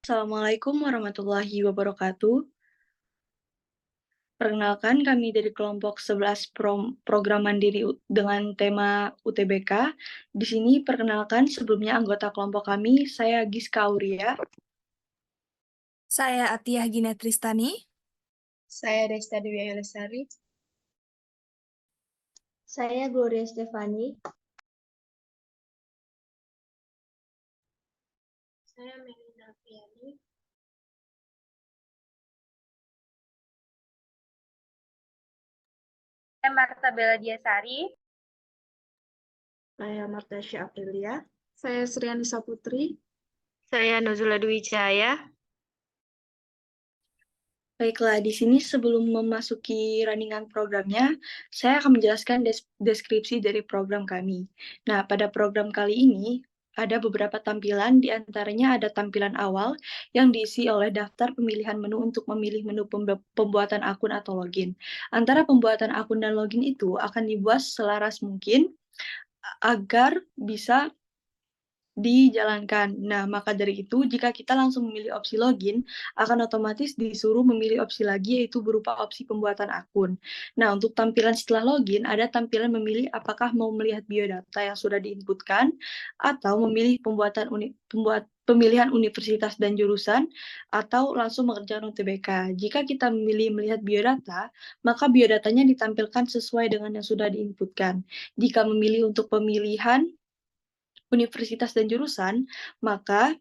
Assalamualaikum warahmatullahi wabarakatuh. Perkenalkan, kami dari kelompok 11 program mandiri dengan tema UTBK. Di sini perkenalkan sebelumnya anggota kelompok kami, saya Giska Auria. Saya Atiyah Gina Tristani. Saya Desta Dewi Lestari. Saya Gloria Stefani. Saya Melinda Fiani. Saya Marta Bella Diasari. Saya Martasya Aprilia. Saya Sriani Saputri. Saya Nuzula Dwi Cahaya. Baiklah, di sini sebelum memasuki runningan programnya, saya akan menjelaskan deskripsi dari program kami. Nah, pada program kali ini, ada beberapa tampilan, di antaranya ada tampilan awal yang diisi oleh daftar pemilihan menu untuk memilih menu pembuatan akun atau login. Antara pembuatan akun dan login itu akan dibuat selaras mungkin agar bisa dijalankan. Nah, maka dari itu, jika kita langsung memilih opsi login, akan otomatis disuruh memilih opsi lagi, yaitu berupa opsi pembuatan akun. Nah, untuk tampilan setelah login, ada tampilan memilih apakah mau melihat biodata yang sudah diinputkan, atau memilih pemilihan universitas dan jurusan, atau langsung mengerjakan UTBK. Jika kita memilih melihat biodata, maka biodatanya ditampilkan sesuai dengan yang sudah diinputkan. Jika memilih untuk pemilihan universitas dan jurusan, maka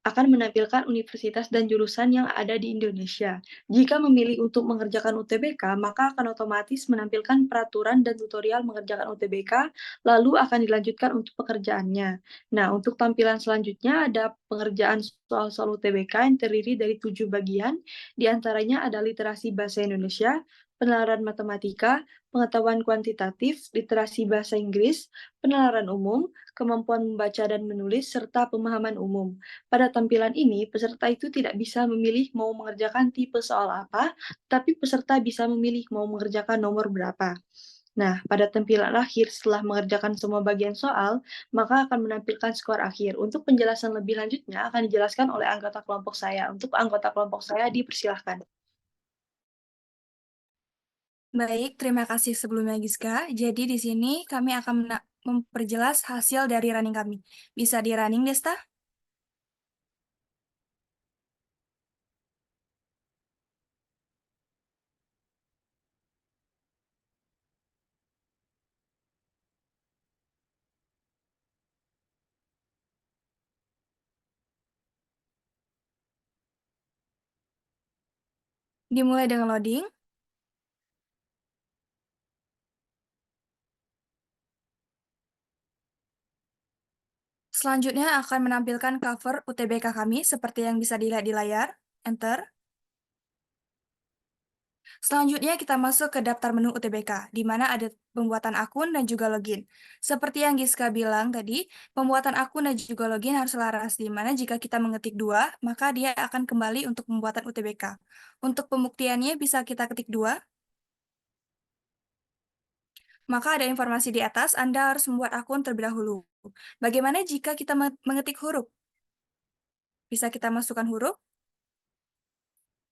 akan menampilkan universitas dan jurusan yang ada di Indonesia. Jika memilih untuk mengerjakan UTBK, maka akan otomatis menampilkan peraturan dan tutorial mengerjakan UTBK, lalu akan dilanjutkan untuk pekerjaannya. Nah, untuk tampilan selanjutnya ada pengerjaan soal-soal UTBK yang terdiri dari 7 bagian, di antaranya ada literasi bahasa Indonesia, penalaran matematika, pengetahuan kuantitatif, literasi bahasa Inggris, penalaran umum, kemampuan membaca dan menulis, serta pemahaman umum. Pada tampilan ini, peserta itu tidak bisa memilih mau mengerjakan tipe soal apa, tapi peserta bisa memilih mau mengerjakan nomor berapa. Nah, pada tampilan akhir setelah mengerjakan semua bagian soal, maka akan menampilkan skor akhir. Untuk penjelasan lebih lanjutnya akan dijelaskan oleh anggota kelompok saya. Untuk anggota kelompok saya dipersilahkan. Baik, terima kasih sebelumnya Giska. Jadi di sini kami akan memperjelas hasil dari running kami. Bisa di running, Desta? Dimulai dengan loading. Selanjutnya akan menampilkan cover UTBK kami seperti yang bisa dilihat di layar. Enter. Selanjutnya kita masuk ke daftar menu UTBK, di mana ada pembuatan akun dan juga login. Seperti yang Giska bilang tadi, pembuatan akun dan juga login harus selaras, di mana jika kita mengetik 2, maka dia akan kembali untuk pembuatan UTBK. Untuk pembuktiannya bisa kita ketik 2. Maka ada informasi di atas, Anda harus membuat akun terlebih dahulu. Bagaimana jika kita mengetik huruf? Bisa kita masukkan huruf.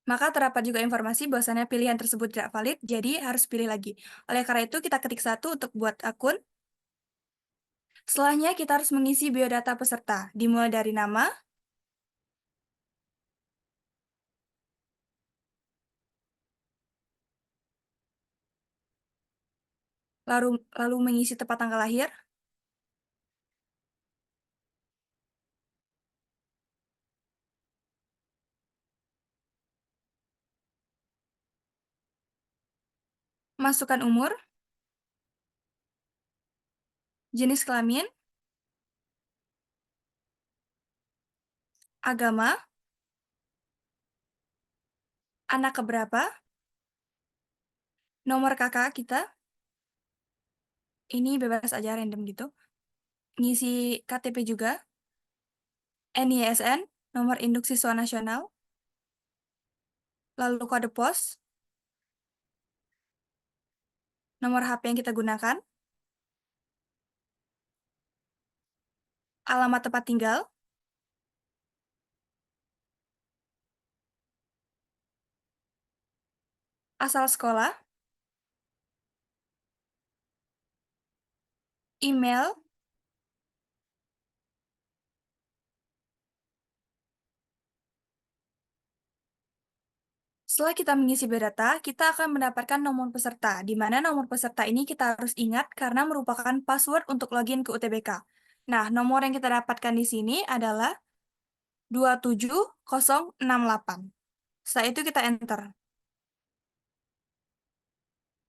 Maka terdapat juga informasi bahwasannya pilihan tersebut tidak valid, jadi harus pilih lagi. Oleh karena itu, kita ketik 1 untuk buat akun. Setelahnya, kita harus mengisi biodata peserta, dimulai dari nama, lalu mengisi tepat tanggal lahir, masukkan umur, jenis kelamin, agama, anak keberapa, nomor kakak kita, ini bebas aja random gitu, ngisi KTP juga, NISN, nomor induk siswa nasional, lalu kode pos, nomor HP yang kita gunakan, alamat tempat tinggal, asal sekolah, email, setelah kita mengisi biodata, kita akan mendapatkan nomor peserta, di mana nomor peserta ini kita harus ingat karena merupakan password untuk login ke UTBK. Nah, nomor yang kita dapatkan di sini adalah 27068. Setelah itu kita enter.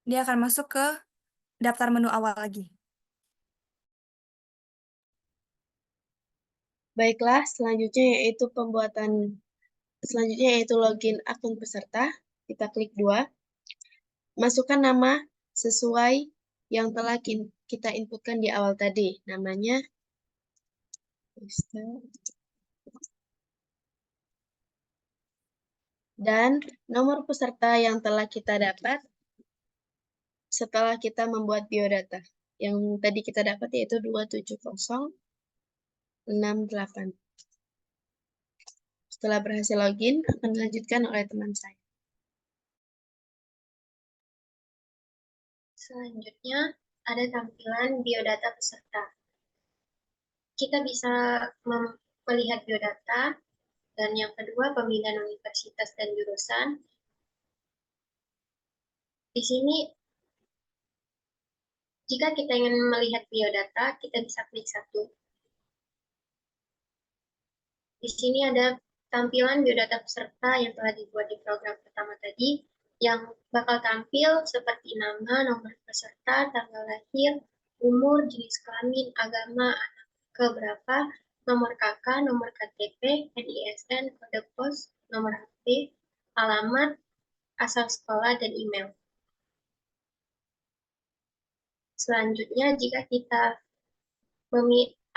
Dia akan masuk ke daftar menu awal lagi. Baiklah, selanjutnya yaitu login akun peserta. Kita klik 2. Masukkan nama sesuai yang telah kita inputkan di awal tadi. Namanya dan nomor peserta yang telah kita dapat setelah kita membuat biodata. Yang tadi kita dapat yaitu 27068. Setelah berhasil login, akan dilanjutkan oleh teman saya. Selanjutnya, ada tampilan biodata peserta. Kita bisa melihat biodata, dan yang kedua, pemilihan universitas dan jurusan. Di sini, jika kita ingin melihat biodata, kita bisa klik 1. Di sini ada tampilan biodata peserta yang telah dibuat di program pertama tadi, yang bakal tampil seperti nama, nomor peserta, tanggal lahir, umur, jenis kelamin, agama, anak keberapa, nomor KK, nomor KTP, NISN, kode pos, nomor HP, alamat, asal sekolah, dan email. Selanjutnya, jika kita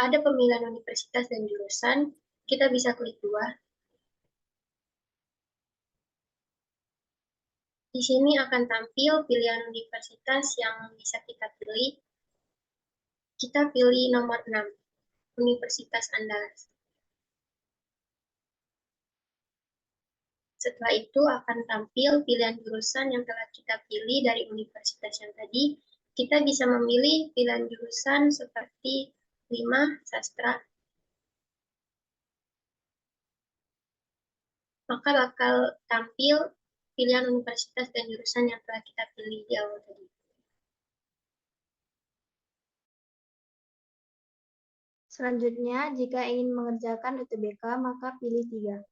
ada pemilihan universitas dan jurusan, kita bisa klik 2. Di sini akan tampil pilihan universitas yang bisa kita pilih. Kita pilih nomor 6, Universitas Andalas. Setelah itu akan tampil pilihan jurusan yang telah kita pilih dari universitas yang tadi. Kita bisa memilih pilihan jurusan seperti 5, sastra. Maka bakal tampil pilihan universitas dan jurusan yang telah kita pilih di awal tadi. Selanjutnya, jika ingin mengerjakan UTBK, maka pilih 3.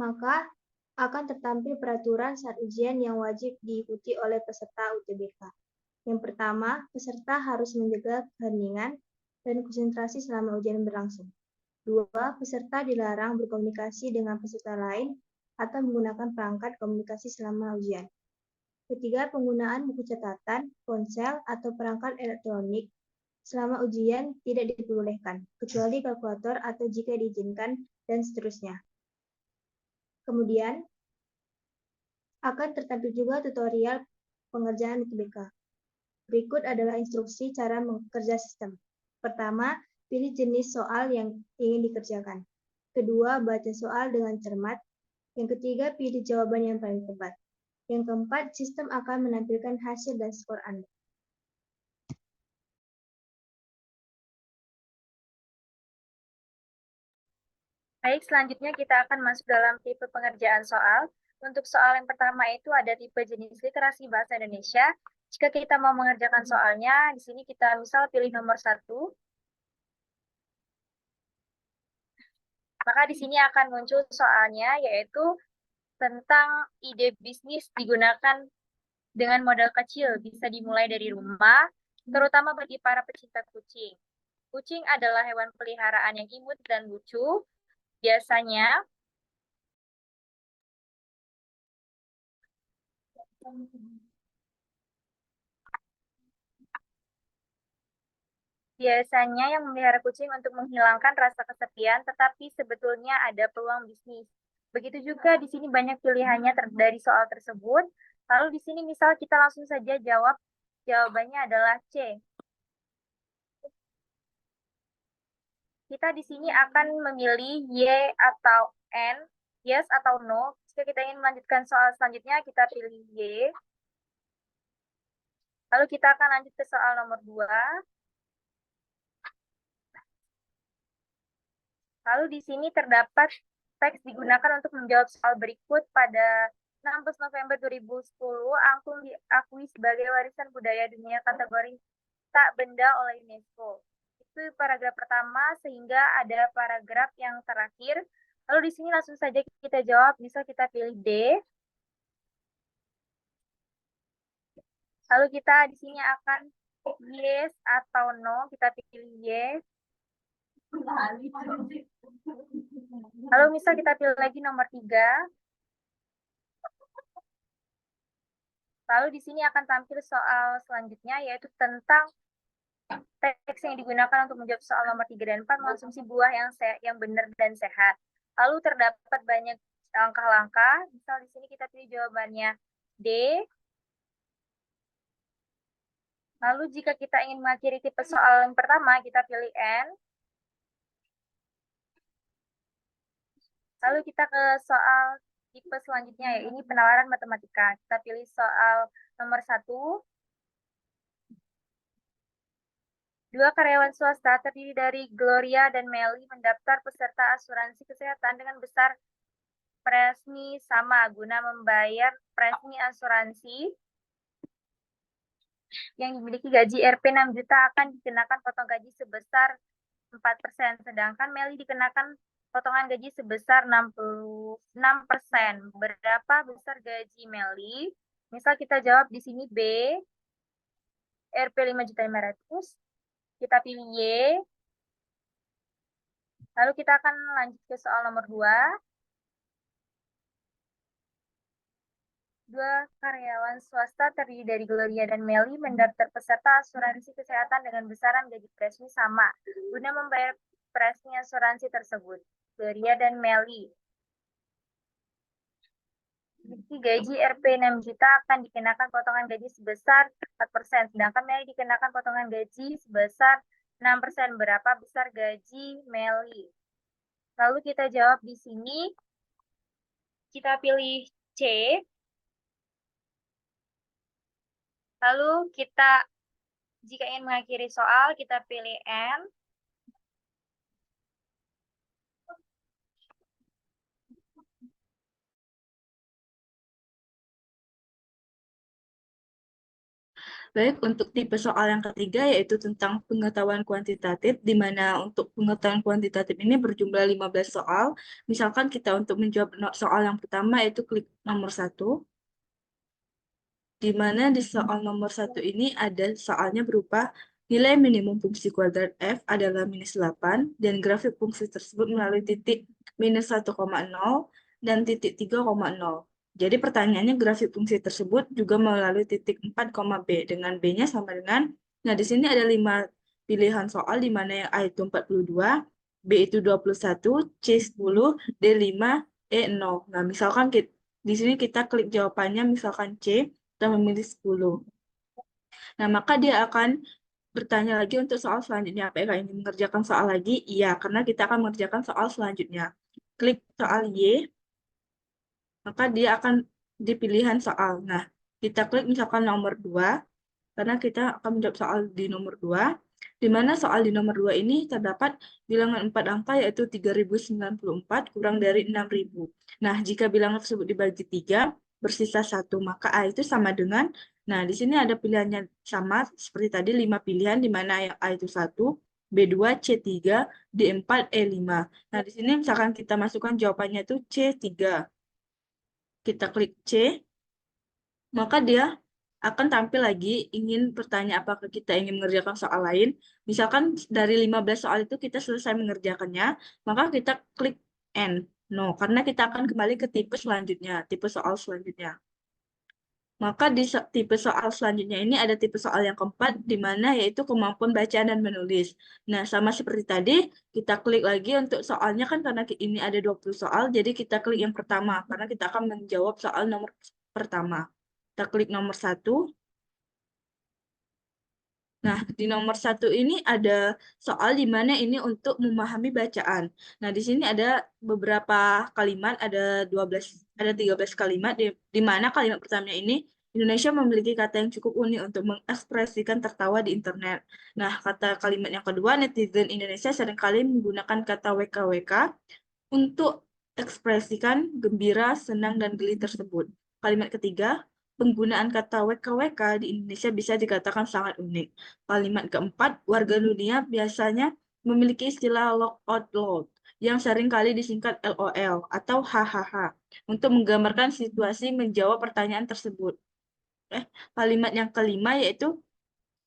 Maka akan tertampil peraturan saat ujian yang wajib diikuti oleh peserta UTBK. Yang pertama, peserta harus menjaga keheningan dan konsentrasi selama ujian berlangsung. 2. Peserta dilarang berkomunikasi dengan peserta lain atau menggunakan perangkat komunikasi selama ujian. 3. Penggunaan buku catatan, ponsel, atau perangkat elektronik selama ujian tidak diperbolehkan, kecuali kalkulator atau jika diizinkan, dan seterusnya. Kemudian, akan tertampil juga tutorial pengerjaan UTBK. Berikut adalah instruksi cara bekerja sistem. Pertama, pilih jenis soal yang ingin dikerjakan. Kedua, baca soal dengan cermat. Yang ketiga, pilih jawaban yang paling tepat. Yang keempat, sistem akan menampilkan hasil dan skor Anda. Baik, selanjutnya kita akan masuk dalam tipe pengerjaan soal. Untuk soal yang pertama itu ada tipe jenis literasi bahasa Indonesia. Jika kita mau mengerjakan soalnya, di sini kita misal pilih nomor 1. Maka di sini akan muncul soalnya, yaitu tentang ide bisnis digunakan dengan modal kecil, bisa dimulai dari rumah, terutama bagi para pecinta kucing. Kucing adalah hewan peliharaan yang imut dan lucu. Biasanya yang memelihara kucing untuk menghilangkan rasa kesepian, tetapi sebetulnya ada peluang bisnis. Begitu juga di sini banyak pilihannya dari soal tersebut. Lalu di sini misal kita langsung saja jawabannya adalah C. Kita di sini akan memilih Y atau N yes atau no. Jika kita ingin melanjutkan soal selanjutnya, kita pilih Y. Lalu kita akan lanjut ke soal nomor 2. Lalu di sini terdapat teks digunakan untuk menjawab soal berikut. Pada 16 November 2010, angklung diakui sebagai warisan budaya dunia kategori tak benda oleh UNESCO. Itu paragraf pertama, sehingga ada paragraf yang terakhir. Lalu di sini langsung saja kita jawab, bisa kita pilih D. Lalu kita di sini akan yes atau no, kita pilih yes. Lalu misal kita pilih lagi nomor 3. Lalu di sini akan tampil soal selanjutnya, yaitu tentang teks yang digunakan untuk menjawab soal nomor 3 dan 4, mengonsumsi buah yang benar dan sehat. Lalu terdapat banyak langkah-langkah. Misal di sini kita pilih jawabannya D. Lalu jika kita ingin mengakhiri tipe soal yang pertama, kita pilih N. Lalu kita ke soal tipe selanjutnya, ya ini penawaran matematika. Kita pilih soal nomor 1. 2 karyawan swasta terdiri dari Gloria dan Melly mendaftar peserta asuransi kesehatan dengan besar premi sama guna membayar premi asuransi yang dimiliki gaji Rp 6 juta akan dikenakan potong gaji sebesar 4%, sedangkan Melly dikenakan potongan gaji sebesar 66%. Berapa besar gaji Melly? Misal kita jawab di sini B, Rp 5.500.000, kita pilih Y. Lalu kita akan lanjut ke soal nomor 2. 2 karyawan swasta terdiri dari Gloria dan Melly mendaftar peserta asuransi kesehatan dengan besaran gaji premi sama guna membayar premi asuransi tersebut. Gloria dan Melly gaji Rp 6 juta akan dikenakan potongan gaji sebesar 4%, sedangkan Melly dikenakan potongan gaji sebesar 6%. Berapa besar gaji Melly? Lalu kita jawab di sini, kita pilih C. Lalu kita, jika ingin mengakhiri soal, kita pilih N. Baik, untuk tipe soal yang ketiga yaitu tentang pengetahuan kuantitatif, di mana untuk pengetahuan kuantitatif ini berjumlah 15 soal. Misalkan kita untuk menjawab soal yang pertama yaitu klik nomor 1, di mana di soal nomor 1 ini ada soalnya berupa nilai minimum fungsi kuadrat F adalah -8, dan grafik fungsi tersebut melalui titik -1,0 dan titik 3,0. Jadi pertanyaannya grafik fungsi tersebut juga melalui titik 4, B, dengan B-nya sama dengan, nah di sini ada 5 pilihan soal, di mana yang A itu 42, B itu 21, C 10, D 5, E 0. Nah misalkan di sini kita klik jawabannya, misalkan C, kita memilih 10. Nah maka dia akan bertanya lagi untuk soal selanjutnya. Apakah ingin mengerjakan soal lagi? Iya, karena kita akan mengerjakan soal selanjutnya. Klik soal Y, maka dia akan di pilihan soal. Nah, kita klik misalkan nomor 2, karena kita akan menjawab soal di nomor 2, di mana soal di nomor 2 ini terdapat bilangan 4 angka, yaitu 3094 kurang dari 6000. Nah, jika bilangan tersebut dibagi 3, bersisa 1, maka A itu sama dengan, nah di sini ada pilihannya sama seperti tadi, 5 pilihan, di mana yang A itu 1, B2, C3, D4, E5. Nah, di sini misalkan kita masukkan jawabannya itu C3. Kita klik C, maka dia akan tampil lagi ingin bertanya apakah kita ingin mengerjakan soal lain. Misalkan dari 15 soal itu kita selesai mengerjakannya, maka kita klik N. No, karena kita akan kembali ke tipe selanjutnya, tipe soal selanjutnya. Maka di tipe soal selanjutnya ini ada tipe soal yang keempat, di mana yaitu kemampuan bacaan dan menulis. Nah, sama seperti tadi, kita klik lagi untuk soalnya kan karena ini ada 20 soal, jadi kita klik yang pertama, karena kita akan menjawab soal nomor pertama. Kita klik nomor 1. Nah, di nomor 1 ini ada soal di mana ini untuk memahami bacaan. Nah, di sini ada beberapa kalimat, ada 13 kalimat di mana kalimat pertamanya ini Indonesia memiliki kata yang cukup unik untuk mengekspresikan tertawa di internet. Nah, kata kalimat yang kedua, netizen Indonesia seringkali menggunakan kata WKWK untuk ekspresikan gembira, senang, dan geli tersebut. Kalimat ketiga, penggunaan kata WKWK di Indonesia bisa dikatakan sangat unik. Kalimat keempat, warga dunia biasanya memiliki istilah laugh out loud yang sering kali disingkat LOL atau hahaha untuk menggambarkan situasi menjawab pertanyaan tersebut. Kalimat yang kelima yaitu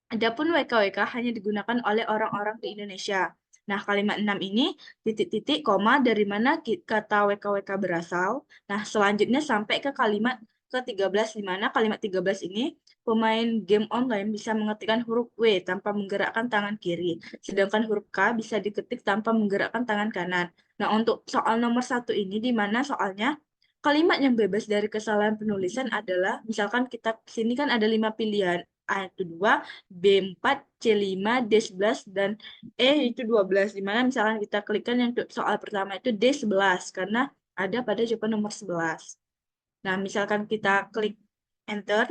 adapun WKWK hanya digunakan oleh orang-orang di Indonesia. Nah, kalimat 6 ini titik-titik, koma, dari mana kata WKWK berasal. Nah, selanjutnya sampai ke kalimat ke-13, di mana kalimat 13 ini pemain game online bisa mengetikkan huruf W tanpa menggerakkan tangan kiri, sedangkan huruf K bisa diketik tanpa menggerakkan tangan kanan. Nah, untuk soal nomor 1 ini, di mana soalnya kalimat yang bebas dari kesalahan penulisan adalah, misalkan kita sini kan ada 5 pilihan, A itu 2, B4, C5, D11, dan E itu 12. Dimana misalkan kita klikkan yang soal pertama itu D11, karena ada pada jawaban nomor 11. Nah, misalkan kita klik Enter,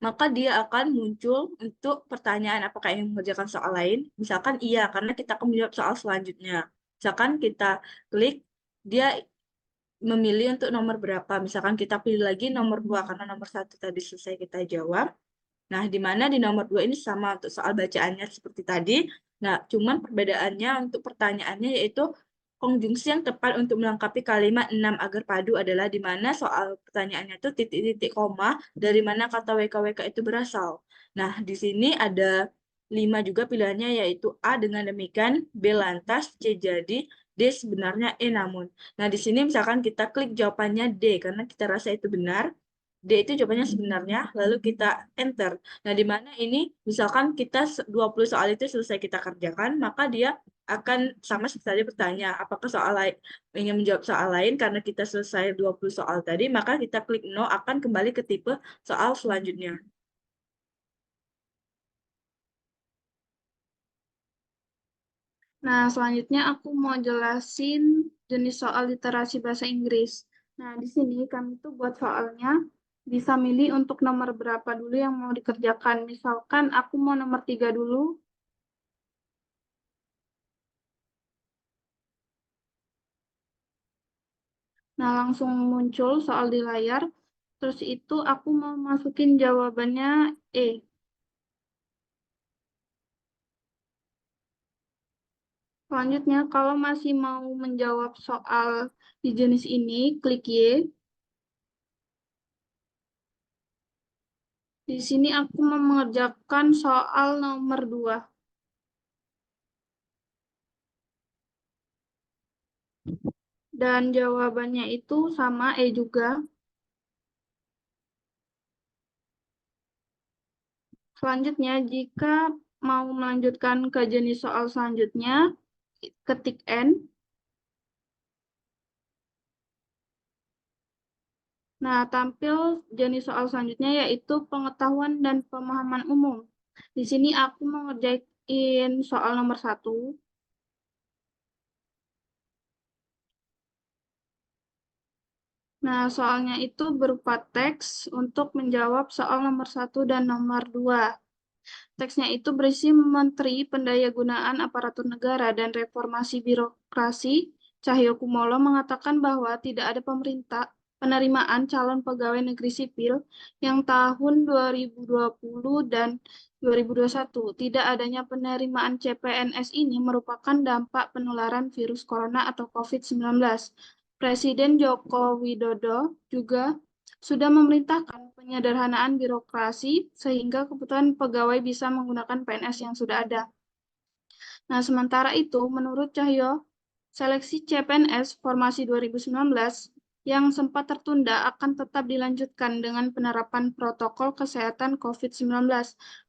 maka dia akan muncul untuk pertanyaan apakah ingin mengerjakan soal lain. Misalkan iya, karena kita akan menjawab soal selanjutnya. Misalkan kita klik, dia memilih untuk nomor berapa. Misalkan kita pilih lagi nomor 2, karena nomor 1 tadi selesai kita jawab. Nah, di mana di nomor 2 ini sama untuk soal bacaannya seperti tadi. Nah, cuman perbedaannya untuk pertanyaannya yaitu konjungsi yang tepat untuk melengkapi kalimat 6 agar padu adalah di mana soal pertanyaannya itu titik-titik koma dari mana kata WKWK itu berasal. Nah, di sini ada 5 juga pilihannya yaitu A dengan demikian, B lantas, C jadi, D sebenarnya, E namun. Nah, di sini misalkan kita klik jawabannya D karena kita rasa itu benar. D itu jawabannya sebenarnya, lalu kita enter. Nah, di mana ini misalkan kita 20 soal itu selesai kita kerjakan, maka dia akan sama seperti tadi bertanya, apakah soal lain ingin menjawab soal lain karena kita selesai 20 soal tadi, maka kita klik no akan kembali ke tipe soal selanjutnya. Nah, selanjutnya aku mau jelasin jenis soal literasi bahasa Inggris. Nah, di sini kami tuh buat soalnya bisa milih untuk nomor berapa dulu yang mau dikerjakan. Misalkan aku mau nomor 3 dulu. Nah, langsung muncul soal di layar. Terus itu aku mau masukin jawabannya E. Selanjutnya, kalau masih mau menjawab soal di jenis ini, klik Y. Di sini aku mau mengerjakan soal nomor 2. Dan jawabannya itu sama E juga. Selanjutnya, jika mau melanjutkan ke jenis soal selanjutnya, ketik N. Nah, tampil jenis soal selanjutnya yaitu pengetahuan dan pemahaman umum. Di sini aku mau ngerjain soal nomor 1. Nah, soalnya itu berupa teks untuk menjawab soal nomor 1 dan nomor 2. Teksnya itu berisi Menteri Pendayagunaan Aparatur Negara dan Reformasi Birokrasi Cahyokumolo mengatakan bahwa tidak ada penerimaan calon pegawai negeri sipil yang tahun 2020 dan 2021. Tidak adanya penerimaan CPNS ini merupakan dampak penularan virus corona atau COVID-19. Presiden Joko Widodo juga sudah memerintahkan penyederhanaan birokrasi sehingga kebutuhan pegawai bisa menggunakan PNS yang sudah ada. Nah, sementara itu, menurut Cahyo, seleksi CPNS formasi 2019 yang sempat tertunda akan tetap dilanjutkan dengan penerapan protokol kesehatan COVID-19.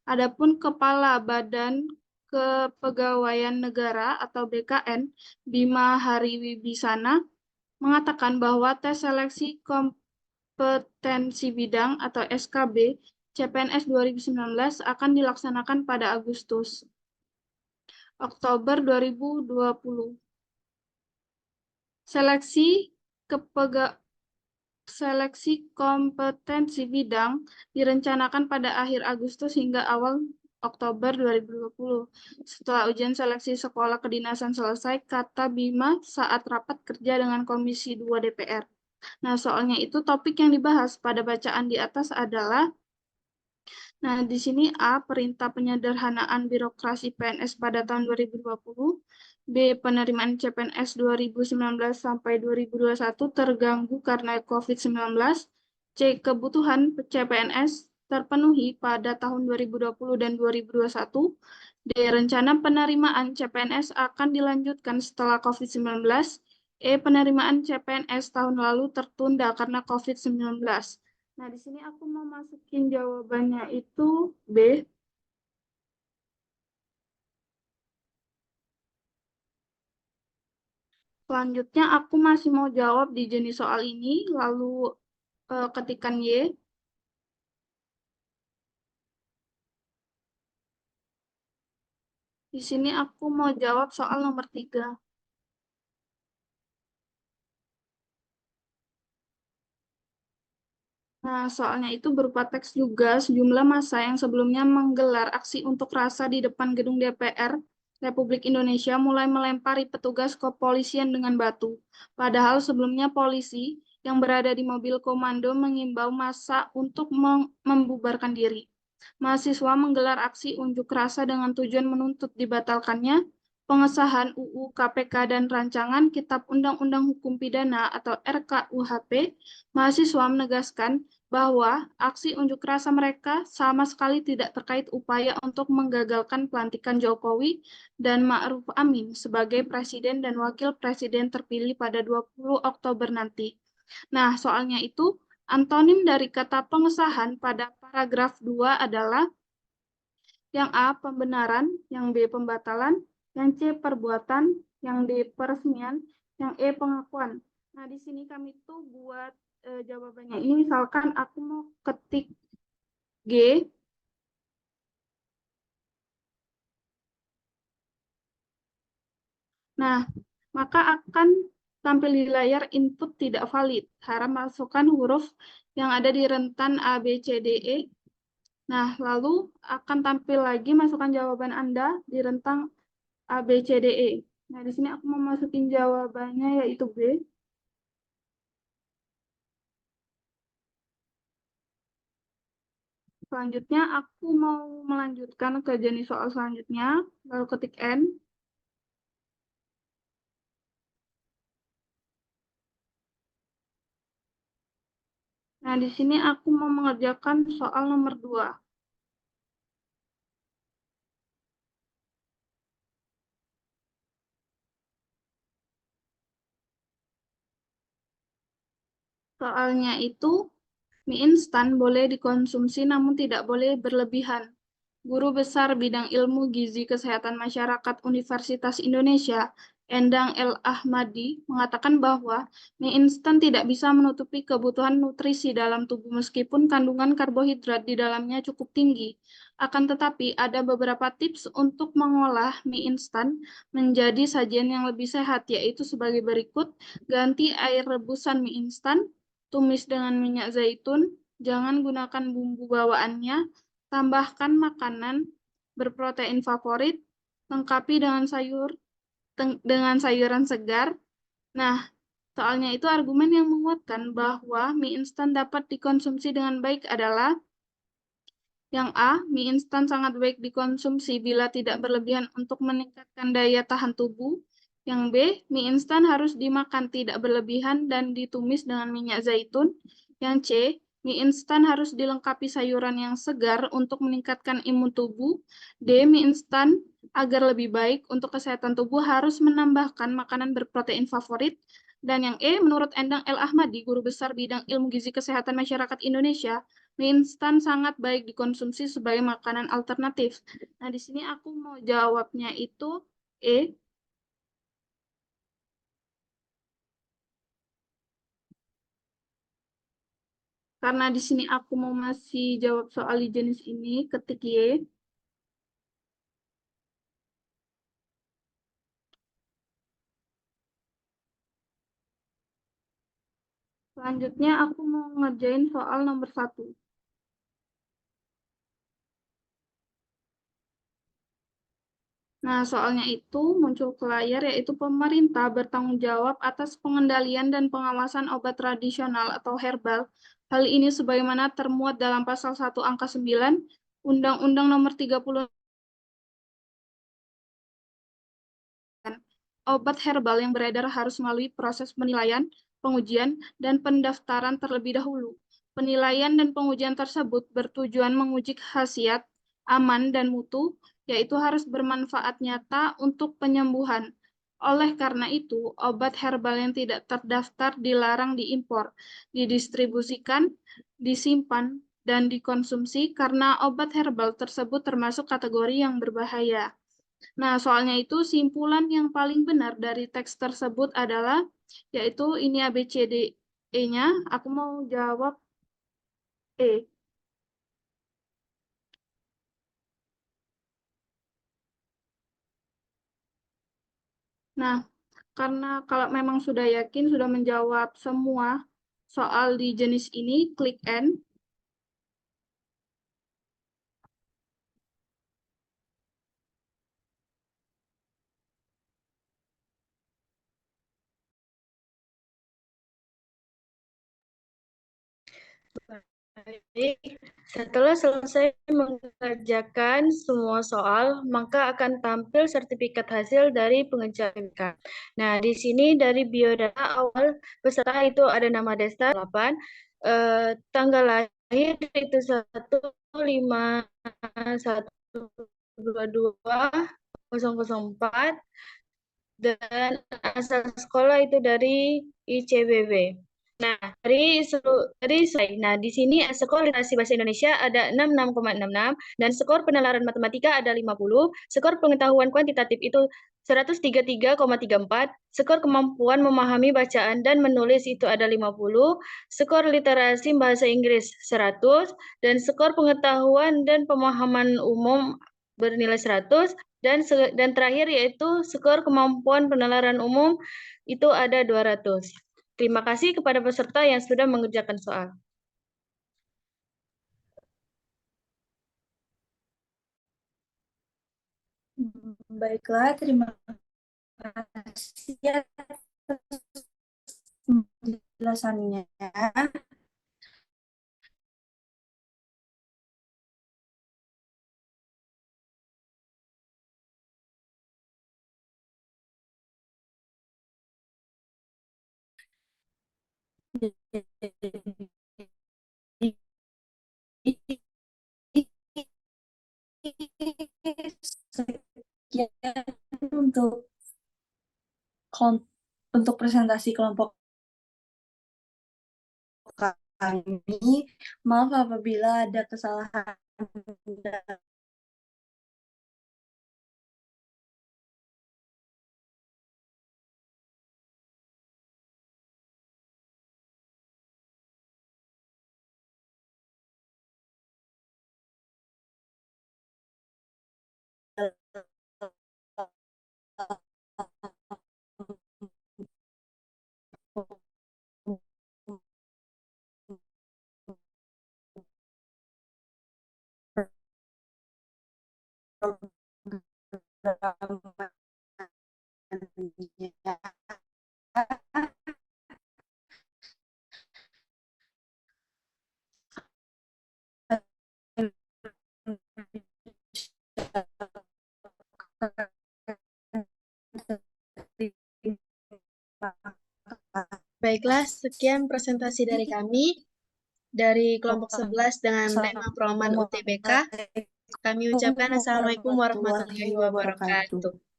Adapun Kepala Badan Kepegawaian Negara atau BKN, Bima Hariwibisana, mengatakan bahwa tes seleksi kompetensi bidang atau SKB CPNS 2019 akan dilaksanakan pada Agustus. Oktober 2020. Seleksi kompetensi bidang direncanakan pada akhir Agustus hingga awal Oktober 2020. Setelah ujian seleksi sekolah kedinasan selesai, kata Bima saat rapat kerja dengan Komisi 2 DPR. Nah, soalnya itu topik yang dibahas pada bacaan di atas adalah di sini A, perintah penyederhanaan birokrasi PNS pada tahun 2020, B, penerimaan CPNS 2019 sampai 2021 terganggu karena COVID-19, C, kebutuhan CPNS terpenuhi pada tahun 2020 dan 2021, D, rencana penerimaan CPNS akan dilanjutkan setelah COVID-19, E, penerimaan CPNS tahun lalu tertunda karena COVID-19. Nah, di sini aku mau masukin jawabannya itu B. Selanjutnya aku masih mau jawab di jenis soal ini, lalu ketikan Y. Di sini aku mau jawab soal nomor 3. Nah, soalnya itu berupa teks juga sejumlah massa yang sebelumnya menggelar aksi unjuk rasa di depan gedung DPR Republik Indonesia mulai melempari petugas kepolisian dengan batu. Padahal sebelumnya polisi yang berada di mobil komando mengimbau massa untuk membubarkan diri. Mahasiswa menggelar aksi unjuk rasa dengan tujuan menuntut dibatalkannya pengesahan UU KPK dan rancangan Kitab Undang-Undang Hukum Pidana atau RKUHP. Mahasiswa menegaskan bahwa aksi unjuk rasa mereka sama sekali tidak terkait upaya untuk menggagalkan pelantikan Jokowi dan Ma'ruf Amin sebagai presiden dan wakil presiden terpilih pada 20 Oktober nanti. Nah, soalnya itu antonim dari kata pengesahan pada paragraf 2 adalah yang A, pembenaran, yang B, pembatalan, yang C, perbuatan, yang D, peresmian, yang E, pengakuan. Nah, di sini kami tuh buat jawabannya ini, misalkan aku mau ketik G, nah, maka akan tampil di layar input tidak valid. Harap masukkan huruf yang ada di rentan A, B, C, D, E. Nah, lalu akan tampil lagi masukkan jawaban Anda di rentang A, B, C, D, E. Nah, di sini aku mau masukin jawabannya yaitu B. Selanjutnya, aku mau melanjutkan ke jenis soal selanjutnya, lalu ketik N. Nah, di sini aku mau mengerjakan soal nomor 2. Soalnya itu, mie instan boleh dikonsumsi namun tidak boleh berlebihan. Guru Besar Bidang Ilmu Gizi Kesehatan Masyarakat Universitas Indonesia, Endang L. Ahmadi, mengatakan bahwa mie instan tidak bisa menutupi kebutuhan nutrisi dalam tubuh meskipun kandungan karbohidrat di dalamnya cukup tinggi. Akan tetapi, ada beberapa tips untuk mengolah mie instan menjadi sajian yang lebih sehat, yaitu sebagai berikut: ganti air rebusan mie instan, tumis dengan minyak zaitun, jangan gunakan bumbu bawaannya, tambahkan makanan berprotein favorit, lengkapi dengan sayuran segar. Nah, soalnya itu argumen yang menguatkan bahwa mie instan dapat dikonsumsi dengan baik adalah yang A, mie instan sangat baik dikonsumsi bila tidak berlebihan untuk meningkatkan daya tahan tubuh. Yang B, mie instan harus dimakan tidak berlebihan dan ditumis dengan minyak zaitun. Yang C, mie instan harus dilengkapi sayuran yang segar untuk meningkatkan imun tubuh. D, mie instan agar lebih baik untuk kesehatan tubuh harus menambahkan makanan berprotein favorit. Dan yang E, menurut Endang L. Ahmadi, Guru Besar Bidang Ilmu Gizi Kesehatan Masyarakat Indonesia, mie instan sangat baik dikonsumsi sebagai makanan alternatif. Nah, di sini aku mau jawabnya itu E. Karena di sini aku mau masih jawab soal di jenis ini, ketik Y. Selanjutnya aku mau ngerjain soal nomor 1. Nah, soalnya itu muncul ke layar, yaitu pemerintah bertanggung jawab atas pengendalian dan pengawasan obat tradisional atau herbal. Hal ini sebagaimana termuat dalam pasal 1 angka 9 Undang-Undang Nomor 30. Obat herbal yang beredar harus melalui proses penilaian, pengujian, dan pendaftaran terlebih dahulu. Penilaian dan pengujian tersebut bertujuan menguji khasiat, aman, dan mutu, yaitu harus bermanfaat nyata untuk penyembuhan. Oleh karena itu, obat herbal yang tidak terdaftar dilarang diimpor, didistribusikan, disimpan, dan dikonsumsi karena obat herbal tersebut termasuk kategori yang berbahaya. Nah, soalnya itu simpulan yang paling benar dari teks tersebut adalah, yaitu ini ABCDE-nya, aku mau jawab E. Nah, karena kalau memang sudah yakin, sudah menjawab semua soal di jenis ini, klik N. Baik, setelah selesai mengerjakan semua soal, maka akan tampil sertifikat hasil dari pengerjaan. Nah, di sini dari biodata awal peserta itu ada nama Desta 8, tanggal lahir itu 15122 dan asal sekolah itu dari ICBB. Nah, dari di sini skor literasi bahasa Indonesia ada 66,66 dan skor penalaran matematika ada 50, skor pengetahuan kuantitatif itu 133,34, skor kemampuan memahami bacaan dan menulis itu ada 50, skor literasi bahasa Inggris 100 dan skor pengetahuan dan pemahaman umum bernilai 100 dan terakhir yaitu skor kemampuan penalaran umum itu ada 200. Terima kasih kepada peserta yang sudah mengerjakan soal. Baiklah, terima kasih atas penjelasannya. Sekian untuk presentasi kelompok kami. Maaf apabila ada kesalahan Baiklah, sekian presentasi dari kami dari kelompok 11 dengan tema Proman UTBK. Kami ucapkan Assalamualaikum warahmatullahi wabarakatuh.